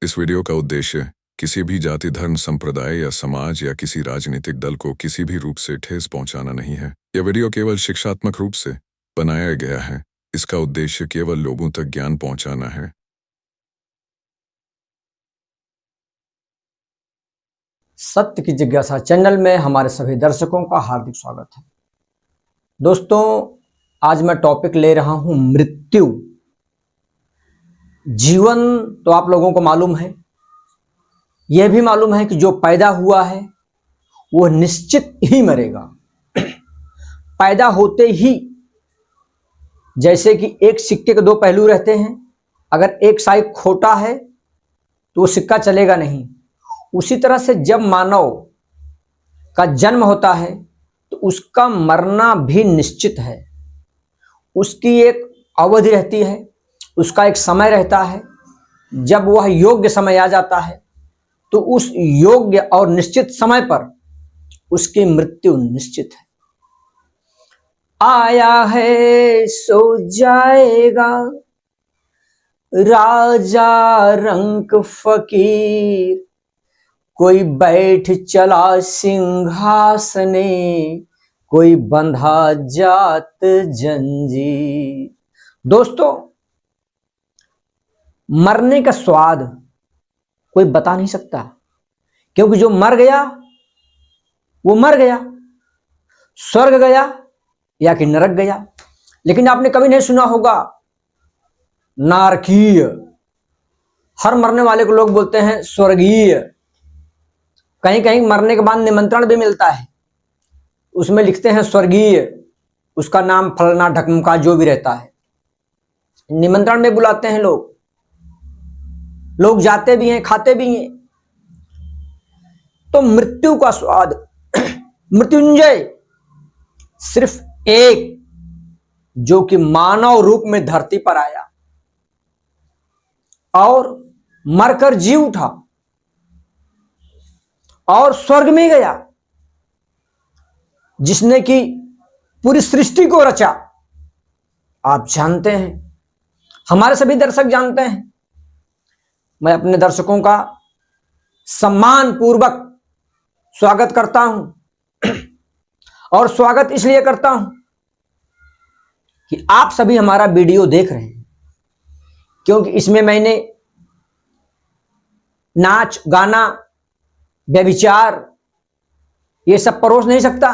इस वीडियो का उद्देश्य किसी भी जाति, धर्म, संप्रदाय या समाज या किसी राजनीतिक दल को किसी भी रूप से ठेस पहुंचाना नहीं है। यह वीडियो केवल शिक्षात्मक रूप से बनाया गया है। इसका उद्देश्य केवल लोगों तक ज्ञान पहुंचाना है। सत्य की जिज्ञासा चैनल में हमारे सभी दर्शकों का हार्दिक स्वागत है। दोस्तों, आज मैं टॉपिक ले रहा हूं मृत्यु। जीवन तो आप लोगों को मालूम है, यह भी मालूम है कि जो पैदा हुआ है वह निश्चित ही मरेगा। पैदा होते ही जैसे कि एक सिक्के के दो पहलू रहते हैं, अगर एक साइड खोटा है तो वो सिक्का चलेगा नहीं। उसी तरह से जब मानव का जन्म होता है तो उसका मरना भी निश्चित है। उसकी एक अवधि रहती है, उसका एक समय रहता है। जब वह योग्य समय आ जाता है तो उस योग्य और निश्चित समय पर उसकी मृत्यु निश्चित है। आया है सो जाएगा राजा रंक फकीर, कोई बैठ चला सिंहासने, कोई बंधा जात जंजीर। दोस्तों, मरने का स्वाद कोई बता नहीं सकता, क्योंकि जो मर गया वो मर गया, स्वर्ग गया या कि नरक गया। लेकिन आपने कभी नहीं सुना होगा नारकीय। हर मरने वाले को लोग बोलते हैं स्वर्गीय। कहीं कहीं मरने के बाद निमंत्रण भी मिलता है, उसमें लिखते हैं स्वर्गीय, उसका नाम फलना ढकमका जो भी रहता है। निमंत्रण में बुलाते हैं लोग जाते भी हैं, खाते भी हैं। तो मृत्यु का स्वाद मृत्युंजय सिर्फ एक, जो कि मानव रूप में धरती पर आया और मरकर जी उठा और स्वर्ग में गया, जिसने कि पूरी सृष्टि को रचा। आप जानते हैं, हमारे सभी दर्शक जानते हैं, मैं अपने दर्शकों का सम्मान पूर्वक स्वागत करता हूं। और स्वागत इसलिए करता हूं कि आप सभी हमारा वीडियो देख रहे हैं, क्योंकि इसमें मैंने नाच गाना व्यभिचार ये सब परोस नहीं सकता।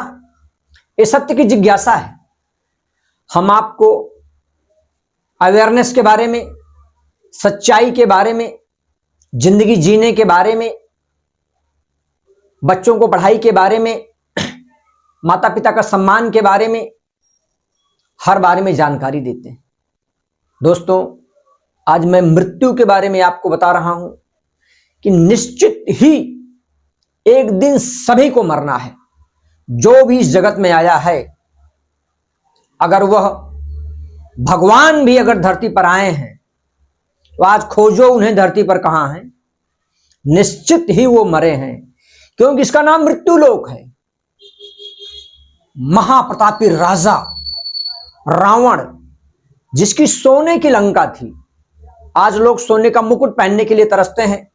ये सत्य की जिज्ञासा है। हम आपको अवेयरनेस के बारे में, सच्चाई के बारे में, जिंदगी जीने के बारे में, बच्चों को पढ़ाई के बारे में, माता पिता का सम्मान के बारे में, हर बारे में जानकारी देते हैं। दोस्तों, आज मैं मृत्यु के बारे में आपको बता रहा हूं कि निश्चित ही एक दिन सभी को मरना है। जो भी इस जगत में आया है, अगर वह भगवान भी अगर धरती पर आए हैं तो आज खोजो उन्हें धरती पर कहां हैं। निश्चित ही वो मरे हैं, क्योंकि इसका नाम मृत्यु लोक है। महाप्रतापी राजा रावण, जिसकी सोने की लंका थी, आज लोग सोने का मुकुट पहनने के लिए तरसते हैं।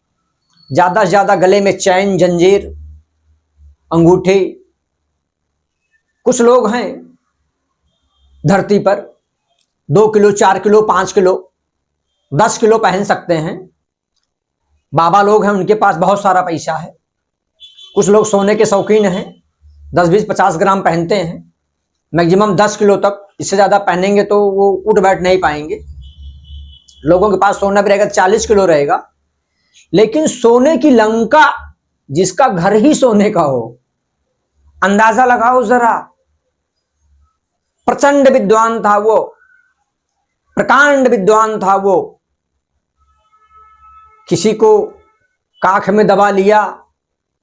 ज्यादा से ज्यादा गले में चैन, जंजीर, अंगूठी। कुछ लोग हैं धरती पर 2 किलो, 4 किलो, 5 किलो, 10 किलो पहन सकते हैं। बाबा लोग हैं, उनके पास बहुत सारा पैसा है। कुछ लोग सोने के शौकीन हैं, 10, 20, 50 ग्राम पहनते हैं, मैक्सिमम 10 किलो तक। इससे ज्यादा पहनेंगे तो वो उठ बैठ नहीं पाएंगे। लोगों के पास सोना भी रहेगा 40 किलो रहेगा। लेकिन सोने की लंका, जिसका घर ही सोने का हो, अंदाजा लगाओ जरा। प्रचंड विद्वान था वो, प्रकांड विद्वान था वो। किसी को काख में दबा लिया,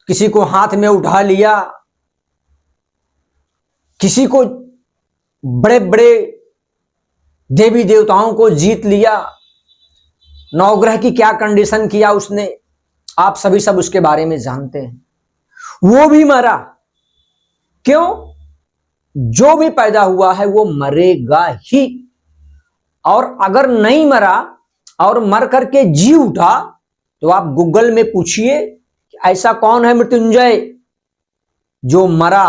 किसी को हाथ में उठा लिया, किसी को बड़े बड़े देवी देवताओं को जीत लिया। नवग्रह की क्या कंडीशन किया उसने, आप सभी सब उसके बारे में जानते हैं। वो भी मरा। क्यों? जो भी पैदा हुआ है वो मरेगा ही। और अगर नहीं मरा और मर करके जी उठा तो आप गूगल में पूछिए ऐसा कौन है मृत्युंजय जो मरा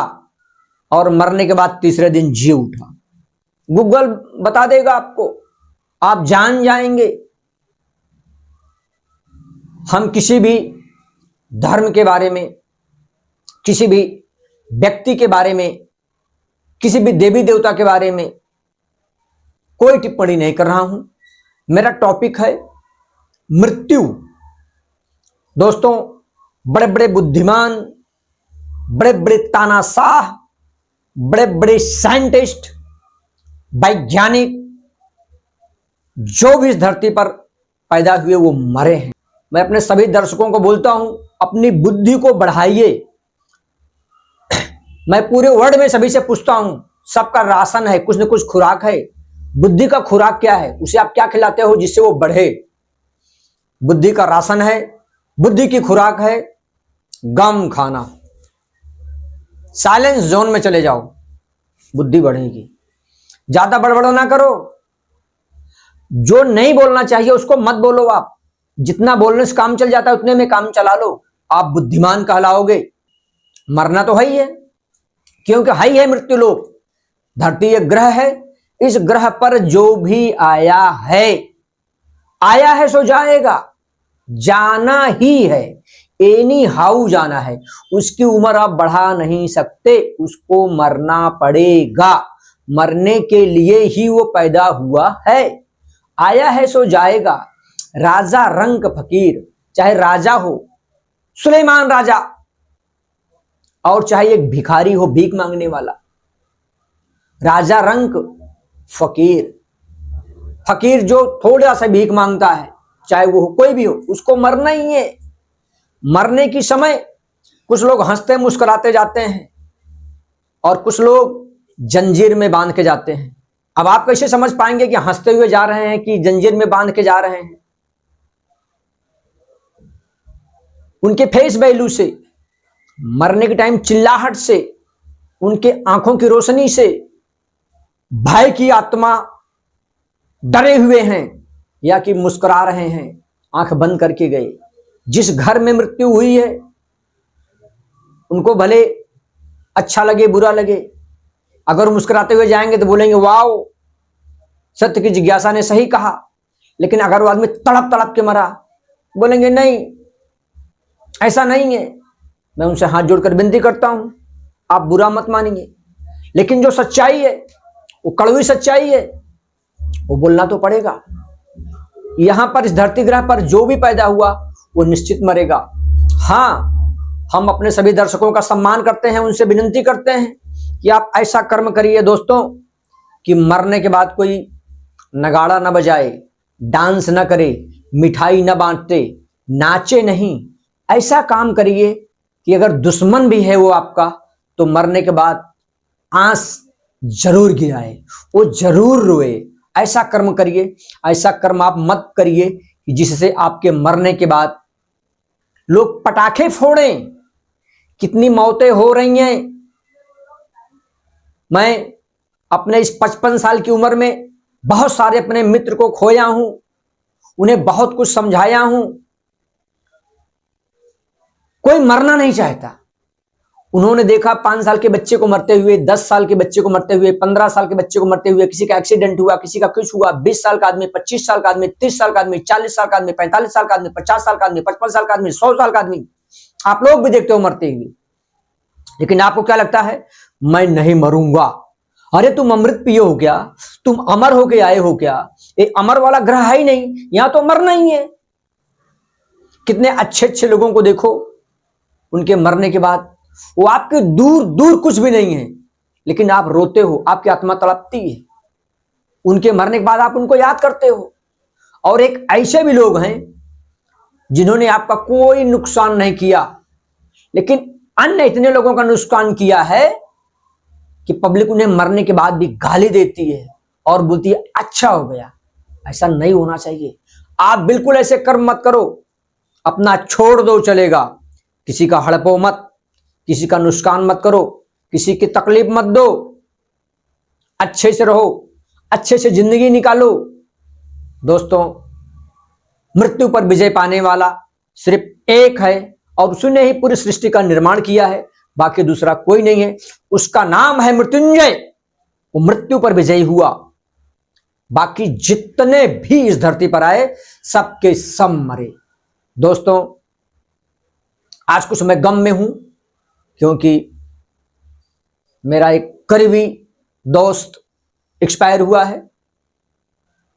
और मरने के बाद तीसरे दिन जी उठा। गूगल बता देगा आपको, आप जान जाएंगे। हम किसी भी धर्म के बारे में, किसी भी व्यक्ति के बारे में, किसी भी देवी देवता के बारे में कोई टिप्पणी नहीं कर रहा हूं। मेरा टॉपिक है मृत्यु। दोस्तों, बड़े बड़े बुद्धिमान, बड़े बड़े तानाशाह, बड़े बड़े साइंटिस्ट, वैज्ञानिक जो भी इस धरती पर पैदा हुए वो मरे हैं। मैं अपने सभी दर्शकों को बोलता हूं, अपनी बुद्धि को बढ़ाइए। मैं पूरे वर्ल्ड में सभी से पूछता हूं, सबका राशन है, कुछ न कुछ खुराक है। बुद्धि का खुराक क्या है? उसे आप क्या खिलाते हो जिससे वो बढ़े? बुद्धि का राशन है, बुद्धि की खुराक है गम खाना। साइलेंस जोन में चले जाओ, बुद्धि बढ़ेगी। ज्यादा बड़बड़ ना करो, जो नहीं बोलना चाहिए उसको मत बोलो। आप जितना बोलने से काम चल जाता है उतने में काम चला लो, आप बुद्धिमान कहलाओगे। मरना तो है ही है, क्योंकि है ही है मृत्यु लोक। धरती एक ग्रह है, इस ग्रह पर जो भी आया है सो जाएगा, जाना ही है, एनी हाउ जाना है। उसकी उम्र आप बढ़ा नहीं सकते, उसको मरना पड़ेगा। मरने के लिए ही वो पैदा हुआ है। आया है सो जाएगा। राजा रंक फकीर, चाहे राजा हो सुलेमान राजा, और चाहे एक भिखारी हो भीख मांगने वाला, राजा रंक फकीर। फकीर जो थोड़ा सा भीख मांगता है, चाहे वो कोई भी हो, उसको मरना ही है। मरने की समय कुछ लोग हंसते मुस्कुराते जाते हैं और कुछ लोग जंजीर में बांध के जाते हैं। अब आप कैसे समझ पाएंगे कि हंसते हुए जा रहे हैं कि जंजीर में बांध के जा रहे हैं? उनके फेस वैल्यू से, मरने के टाइम चिल्लाहट से, उनके आंखों की रोशनी से भय की आत्मा डरे हुए हैं या कि मुस्कुरा रहे हैं, आंख बंद करके गए। जिस घर में मृत्यु हुई है उनको भले अच्छा लगे बुरा लगे, अगर मुस्कुराते हुए जाएंगे तो बोलेंगे वाओ, सत्य की जिज्ञासा ने सही कहा। लेकिन अगर वो आदमी तड़प तड़प के मरा, बोलेंगे नहीं, ऐसा नहीं है। मैं उनसे हाथ जोड़कर विनती करता हूं, आप बुरा मत मानिए, लेकिन जो सच्चाई है, वो कड़वी सच्चाई है, वो बोलना तो पड़ेगा। यहां पर इस धरती ग्रह पर जो भी पैदा हुआ वो निश्चित मरेगा। हां, हम अपने सभी दर्शकों का सम्मान करते हैं, उनसे विनती करते हैं कि आप ऐसा कर्म करिए दोस्तों कि मरने के बाद कोई नगाड़ा न बजाए, डांस न करे, मिठाई न बांटे, नाचे नहीं। ऐसा काम करिए कि अगर दुश्मन भी है वो आपका, तो मरने के बाद आंस जरूर गिराए, वो जरूर रोए। ऐसा कर्म करिए। ऐसा कर्म आप मत करिए कि जिससे आपके मरने के बाद लोग पटाखे फोड़ें। कितनी मौतें हो रही हैं। मैं अपने इस 55 साल की उम्र में बहुत सारे अपने मित्र को खोया हूं, उन्हें बहुत कुछ समझाया हूं। कोई मरना नहीं चाहता। उन्होंने देखा 5 साल के बच्चे को मरते हुए, 10 साल के बच्चे को मरते हुए, 15 साल के बच्चे को मरते हुए, किसी का एक्सीडेंट हुआ, किसी का कुछ हुआ, 20 साल का आदमी, 25 साल का आदमी, 30 साल का आदमी, 40 साल का आदमी, 45 साल का आदमी, 50 साल का आदमी, 55 साल का आदमी, 100 साल का आदमी, आप लोग भी देखते हो मरते हुए। लेकिन आपको क्या लगता है? मैं नहीं मरूंगा। अरे तुम अमृत पिए हो क्या? तुम अमर होके आए हो क्या? ये अमर वाला ग्रह है ही नहीं, यहां तो मरना ही है। कितने अच्छे अच्छे लोगों को देखो, उनके मरने के बाद वो आपके दूर दूर कुछ भी नहीं है, लेकिन आप रोते हो, आपकी आत्मा तड़पती है। उनके मरने के बाद आप उनको याद करते हो। और एक ऐसे भी लोग हैं जिन्होंने आपका कोई नुकसान नहीं किया, लेकिन अन्य इतने लोगों का नुकसान किया है कि पब्लिक उन्हें मरने के बाद भी गाली देती है और बोलती है अच्छा हो गया। ऐसा नहीं होना चाहिए। आप बिल्कुल ऐसे कर्म मत करो, अपना छोड़ दो, चलेगा। किसी का हड़पो मत, किसी का नुकसान मत करो, किसी की तकलीफ मत दो। अच्छे से रहो, अच्छे से जिंदगी निकालो। दोस्तों, मृत्यु पर विजय पाने वाला सिर्फ एक है और उसने ही पूरी सृष्टि का निर्माण किया है, बाकी दूसरा कोई नहीं है। उसका नाम है मृत्युंजय। वो मृत्यु पर विजयी हुआ। बाकी जितने भी इस धरती पर आए सबके सब मरे। दोस्तों, आज कुछ मैं गम में हूं क्योंकि मेरा एक करीबी दोस्त एक्सपायर हुआ है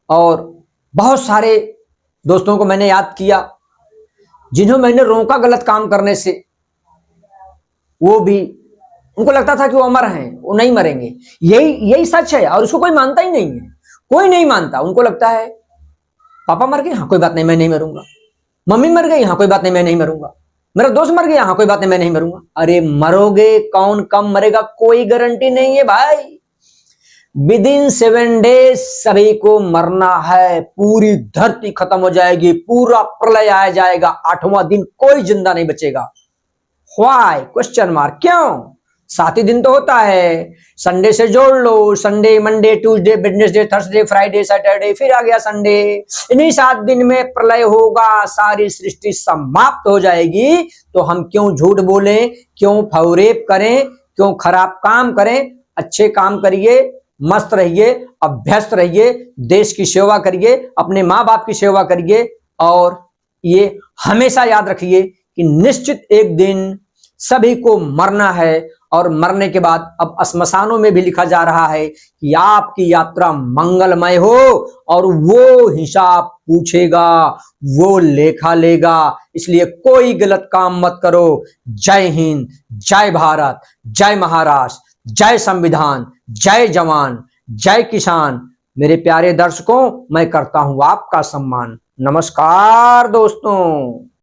और बहुत सारे दोस्तों को मैंने याद किया जिन्हों मैंने रोका गलत काम करने से। वो भी, उनको लगता था कि वो अमर हैं, वो नहीं मरेंगे। यही सच है और उसको कोई मानता ही नहीं है। कोई नहीं मानता। उनको लगता है पापा मर गए, हाँ कोई बात नहीं, मैं नहीं मरूंगा। मम्मी मर गई, हाँ कोई बात नहीं, मैं नहीं मरूंगा। मेरा दोस्त मर गया, हाँ कोई बात नहीं, मैं नहीं मरूंगा। अरे मरोगे, कौन कब मरेगा कोई गारंटी नहीं है भाई। विदिन 7 डेज सभी को मरना है। पूरी धरती खत्म हो जाएगी, पूरा प्रलय आ जाएगा, 8वां दिन कोई जिंदा नहीं बचेगा। व्हाई? Question mark. क्यों? 7 ही दिन तो होता है। संडे से जोड़ लो, Sunday, Monday, Tuesday, Wednesday, Thursday, Friday, Saturday, फिर आ गया संडे। इन्हीं 7 दिन में प्रलय होगा, सारी सृष्टि समाप्त हो जाएगी। तो हम क्यों झूठ बोलें, क्यों फौरेब करें, क्यों खराब काम करें? अच्छे काम करिए, मस्त रहिए, अभ्यस्त रहिए, देश की सेवा करिए, अपने माँ बाप की सेवा करिए। और ये हमेशा याद रखिए कि निश्चित एक दिन सभी को मरना है। और मरने के बाद अब श्मशानों में भी लिखा जा रहा है कि आपकी यात्रा मंगलमय हो, और वो हिसाब पूछेगा, वो लेखा लेगा। इसलिए कोई गलत काम मत करो। जय हिंद, जय भारत, जय महाराष्ट्र, जय संविधान, जय जवान, जय किसान। मेरे प्यारे दर्शकों, मैं करता हूं आपका सम्मान। नमस्कार दोस्तों।